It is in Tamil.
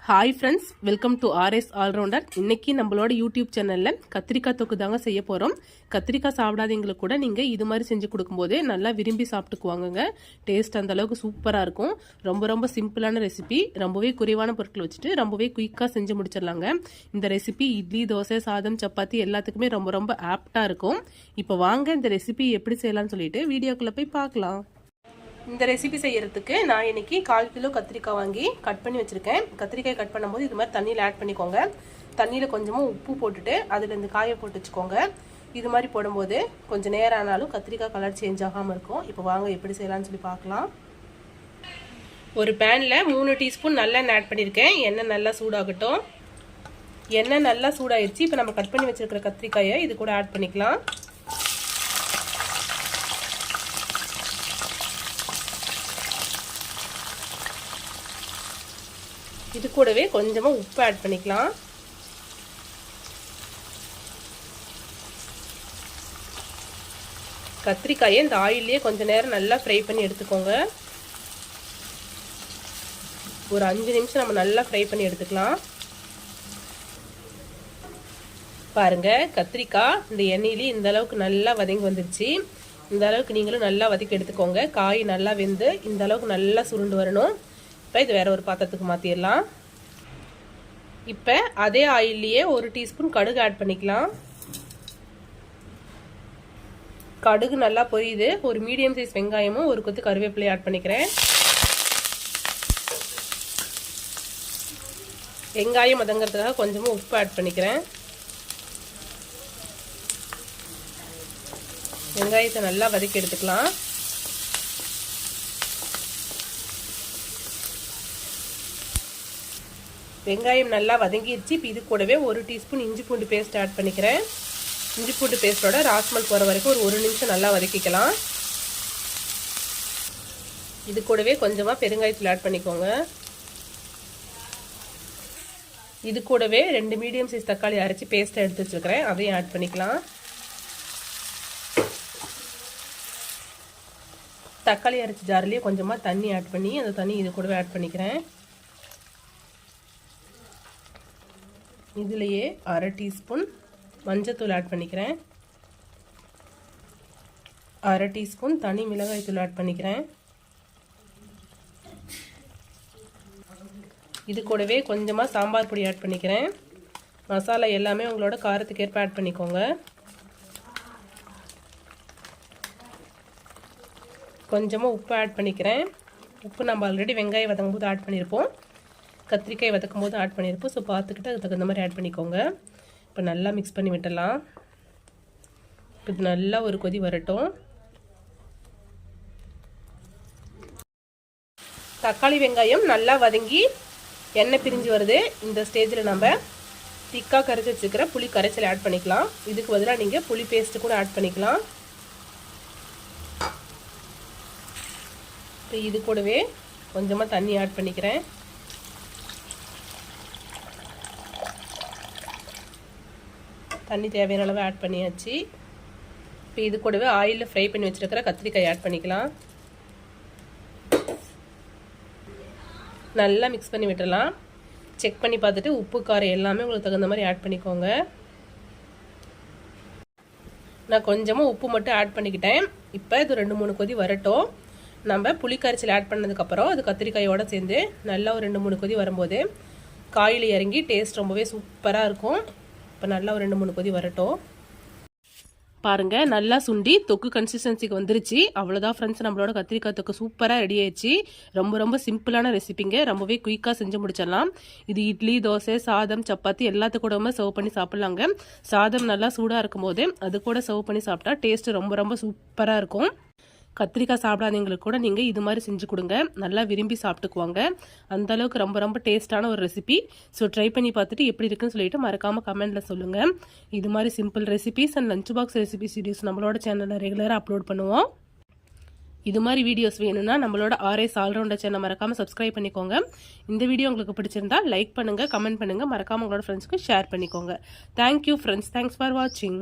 Hi friends, welcome to RS allrounder. இன்னைக்கு நம்மளோட யூடியூப் சேனலில் கத்திரிக்காய் தொக்கு தாங்க செய்ய போகிறோம். கத்திரிக்காய் சாப்பிடாதவங்களுக்கு கூட நீங்கள் இது மாதிரி செஞ்சு கொடுக்கும்போது நல்லா விரும்பி சாப்பிட்டுக்குவாங்கங்க. டேஸ்ட் அந்த அளவுக்கு சூப்பராக இருக்கும். ரொம்ப ரொம்ப சிம்பிளான ரெசிபி, ரொம்பவே குறைவான பொருட்கள் வச்சுட்டு ரொம்பவே குயிக்காக செஞ்சு முடிச்சிடலாங்க. இந்த ரெசிபி இட்லி, தோசை, சாதம், சப்பாத்தி எல்லாத்துக்குமே ரொம்ப ரொம்ப ஆப்டாக இருக்கும். இப்போ வாங்க இந்த ரெசிபி எப்படி செய்யலாம்னு சொல்லிட்டு வீடியோக்குள்ளே போய் பார்க்கலாம். இந்த ரெசிபி செய்யறதுக்கு நான் இன்னைக்கு 1/4 கிலோ கத்திரிக்காய் வாங்கி கட் பண்ணி வச்சிருக்கேன். கத்திரிக்காய் கட் பண்ணும்போது இது மாதிரி தண்ணியில் ஆட் பண்ணிக்கோங்க. தண்ணியில் கொஞ்சமாக உப்பு போட்டுட்டு அதில் இந்த காயை போட்டு வச்சுக்கோங்க. இது மாதிரி போடும்போது கொஞ்சம் நேரம் ஆனாலும் கத்திரிக்காய் கலர் சேஞ்ச் ஆகாமல் இருக்கும். இப்போ வாங்க எப்படி செய்யலாம்னு சொல்லி பார்க்கலாம். ஒரு பேனில் 3 டீஸ்பூன் நல்லெண்ணெய் ஆட் பண்ணியிருக்கேன். எண்ணெய் நல்லா சூடாகட்டும். எண்ணெய் நல்லா சூடாயிடுச்சு. இப்போ நம்ம கட் பண்ணி வச்சிருக்கிற கத்திரிக்காயை இது கூட ஆட் பண்ணிக்கலாம். இது கூடவே கொஞ்சமாக உப்பு ஆட் பண்ணிக்கலாம். கத்திரிக்காயை இந்த ஆயிலே கொஞ்ச நேரம் நல்லா ஃப்ரை பண்ணி எடுத்துக்கோங்க. ஒரு 5 நிமிஷம் நம்ம நல்லா ஃப்ரை பண்ணி எடுத்துக்கலாம். பாருங்க, கத்திரிக்காய் இந்த எண்ணெயிலே இந்த அளவுக்கு நல்லா வதங்கி வந்துருச்சு. இந்த அளவுக்கு நீங்களும் நல்லா வதக்கி எடுத்துக்கோங்க. காய் நல்லா வெந்து இந்த அளவுக்கு நல்லா சுருண்டு வரணும். இப்போ இது வேற ஒரு பாத்திரத்துக்கு மாற்றிடலாம். இப்போ அதே ஆயிலேயே 1 டீஸ்பூன் கடுகு ஆட் பண்ணிக்கலாம். கடுகு நல்லா பொரியுது. ஒரு மீடியம் சைஸ் வெங்காயமும் ஒரு கொத்து கருவேப்பிலையும் ஆட் பண்ணிக்கிறேன். வெங்காயம் வதங்கிறதுக்காக கொஞ்சமாக உப்பு ஆட் பண்ணிக்கிறேன். வெங்காயத்தை நல்லா வதக்கி எடுத்துக்கலாம். வெங்காயம் நல்லா வதங்கிடுச்சு. இப்போ இது கூடவே 1 டீஸ்பூன் இஞ்சி பூண்டு பேஸ்ட் ஆட் பண்ணிக்கிறேன். இஞ்சி பூண்டு பேஸ்டோட ராஸ்மல் போகிற வரைக்கும் ஒரு 1 நிமிஷம் நல்லா வதக்கிக்கலாம். இது கூடவே கொஞ்சமாக பெருங்காயத்தூள் ஆட் பண்ணிக்கோங்க. இது கூடவே 2 மீடியம் சைஸ் தக்காளி அரைச்சி பேஸ்ட்டை எடுத்து வச்சுருக்கிறேன், அதையும் ஆட் பண்ணிக்கலாம். தக்காளி அரைச்சி ஜார்லேயே கொஞ்சமாக தண்ணி ஆட் பண்ணி அந்த தண்ணி இது கூடவே ஆட் பண்ணிக்கிறேன். இதுலேயே 1/2 டீஸ்பூன் மஞ்சத்தூள் ஆட் பண்ணிக்கிறேன். 1/2 டீஸ்பூன் தனி மிளகாய் தூள் ஆட் பண்ணிக்கிறேன். இது கூடவே கொஞ்சமாக சாம்பார் பொடி ஆட் பண்ணிக்கிறேன். மசாலா எல்லாமே உங்களோட காரத்துக்கு ஏற்ப ஆட் பண்ணிக்கோங்க. கொஞ்சமாக உப்பு ஆட் பண்ணிக்கிறேன். உப்பு நம்ம ஆல்ரெடி வெங்காயம் வதங்கும் போது ஆட் பண்ணியிருப்போம், கத்திரிக்காய் வதக்கும் போது ஆட் பண்ணியிருப்போம். ஸோ பார்த்துக்கிட்டு அதுக்கு தகுந்த மாதிரி ஆட் பண்ணிக்கோங்க. இப்போ நல்லா மிக்ஸ் பண்ணி விட்டுடலாம். இப்போ இது நல்லா ஒரு கொதி வரட்டும். தக்காளி வெங்காயம் நல்லா வதங்கி எண்ணெய் பிரிஞ்சு வருது. இந்த ஸ்டேஜில் நம்ம திக்காக கரைச்சி வச்சுக்கிற புளி கரைச்சல் ஆட் பண்ணிக்கலாம். இதுக்கு பதிலாக நீங்கள் புளி பேஸ்ட்டு கூட ஆட் பண்ணிக்கலாம். இப்போ இது கூடவே கொஞ்சமாக தண்ணி ஆட் பண்ணிக்கிறேன். தண்ணி தேவையான அளவு ஆட் பண்ணியாச்சு. இப்போ இது கூடவே ஆயிலில் ஃப்ரை பண்ணி வச்சுருக்கிற கத்திரிக்காய் ஆட் பண்ணிக்கலாம். நல்லா மிக்ஸ் பண்ணி விட்டுடலாம். செக் பண்ணி பார்த்துட்டு உப்பு காரம் எல்லாமே உங்களுக்கு தகுந்த மாதிரி ஆட் பண்ணிக்கோங்க. நான் கொஞ்சமாக உப்பு மட்டும் ஆட் பண்ணிக்கிட்டேன். இப்போ இது 2-3 கொதி வரட்டும். நம்ம புளி கரைச்சல் ஆட் பண்ணதுக்கப்புறம் அது கத்திரிக்காயோடு சேர்ந்து நல்லா ஒரு 2-3 கொதி வரும்போது காயில் இறங்கி டேஸ்ட் ரொம்பவே சூப்பராக இருக்கும். இப்போ நல்லா ஒரு 2-3 கொதி வரட்டும். பாருங்க, நல்லா சுண்டி தொக்கு கன்சிஸ்டன்சிக்கு வந்துருச்சு. அவ்வளோதான் ஃப்ரெண்ட்ஸ், நம்மளோட கத்திரிக்காய் தொக்கு சூப்பராக ரெடி ஆயிடுச்சு. ரொம்ப ரொம்ப சிம்பிளான ரெசிபிங்க, ரொம்பவே குயிக்காக செஞ்சு முடிச்சிடலாம். இது இட்லி, தோசை, சாதம், சப்பாத்தி எல்லாத்துக்கூடவுமே சர்வ் பண்ணி சாப்பிட்லாங்க. சாதம் நல்லா சூடாக இருக்கும் போது அது கூட சர்வ் பண்ணி சாப்பிட்டா டேஸ்ட் ரொம்ப ரொம்ப சூப்பராக இருக்கும். கத்திரிக்காய் சாப்பிடாதவங்களுக்கு கூட நீங்கள் இது மாதிரி செஞ்சு கொடுங்க, நல்லா விரும்பி சாப்பிட்டுக்குவாங்க. அந்தளவுக்கு ரொம்ப ரொம்ப டேஸ்ட்டான ஒரு ரெசிபி. ஸோ ட்ரை பண்ணி பார்த்துட்டு எப்படி இருக்குன்னு சொல்லிட்டு மறக்காமல் கமெண்ட்டில் சொல்லுங்கள். இது மாதிரி simple recipes and lunch box recipes videos நம்மளோட சேனலில் ரெகுலராக அப்லோட் பண்ணுவோம். இது மாதிரி வீடியோஸ் வேணும்னா நம்மளோட ஆர்எஸ் ஆல்ரவுண்டர் சேனல் மறக்காமல் சப்ஸ்கிரைப் பண்ணிக்கோங்க. இந்த வீடியோ உங்களுக்கு பிடிச்சிருந்தா லைக் பண்ணுங்கள், கமெண்ட் பண்ணுங்கள், மறக்காமல் உங்களோட ஃப்ரெண்ட்ஸ்க்கு ஷேர் பண்ணிக்கோங்க. தேங்க்யூ ஃப்ரெண்ட்ஸ், தேங்க்ஸ் ஃபார் வாட்சிங்.